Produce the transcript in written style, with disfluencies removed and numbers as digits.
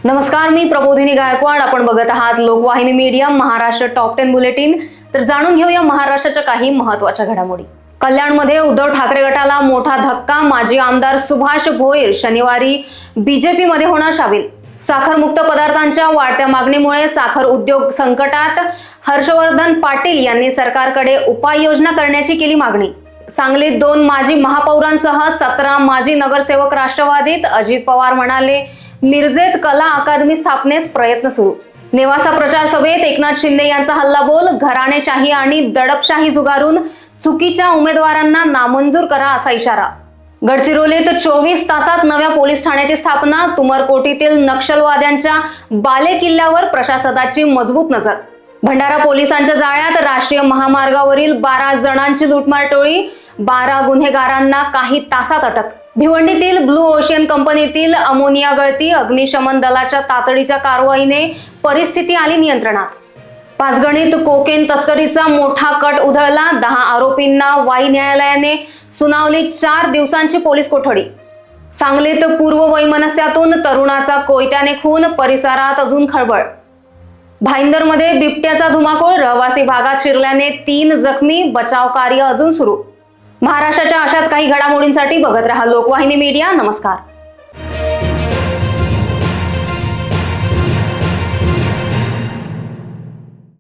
नमस्कार, मी प्रबोधिनी गायकवाड. आपण बघत आहात लोकवाहिनी मीडिया महाराष्ट्र टॉप 10 बुलेटिन. तर जाणून घेऊया महाराष्ट्राच्या काही महत्त्वाच्या घडामोडी. कल्याणमध्ये उद्धव ठाकरे गटाला मोठा धक्का. माजी आमदार सुभाष भोईर शनिवारी बीजेपी मध्ये होणार सामील. साखरमुक्त पदार्थांच्या वाढत्या मागणीमुळे साखर उद्योग संकटात. हर्षवर्धन पाटील यांनी सरकारकडे उपाययोजना करण्याची केली मागणी. सांगलीत 2 माजी महापौरांसह 17 माजी नगरसेवक राष्ट्रवादीत. अजित पवार म्हणाले, मिरजेत कला अकादमी स्थापनेस प्रयत्न सुरू. नेवासा प्रचार सभेत एकनाथ शिंदे यांचा हल्लाबोल. घराणेशाही आणि दडपशाही झुगारून चुकीच्या उमेदवारांना नामंजूर करा असा इशारा. गडचिरोलीत 24 तासात नव्या पोलीस ठाण्याची स्थापना. तुमरकोटीतील नक्षलवाद्यांच्या बाले किल्ल्यावर प्रशासनाची मजबूत नजर. भंडारा पोलिसांच्या जाळ्यात. राष्ट्रीय महामार्गावरील 12 जणांची लूटमार टोळी. 12 गुन्हेगारांना काही तासात अटक. भिवंडीतील ब्लू ओशियन कंपनीतील अमोनिया गळती. अग्निशमन दलाच्या तातडीच्या कारवाईने परिस्थिती आली नियंत्रणात. पाचगणीत कोकेन तस्करीचा मोठा कट उधळला. 10 आरोपींना वाई न्यायालयाने सुनावली 4 दिवसांची पोलीस कोठडी. सांगलीत पूर्व वैमनस्यातून तरुणाचा कोयत्याने खून. परिसरात अजून खळबळ. भाईंदरमध्ये बिबट्याचा धुमाकूळ. रहिवासी भागात शिरल्याने 3 जखमी. बचाव कार्य अजून सुरू. महाराष्ट्राच्या अशाच काही घडामोडींसाठी बघत रहा लोकवाहिनी मीडिया. नमस्कार.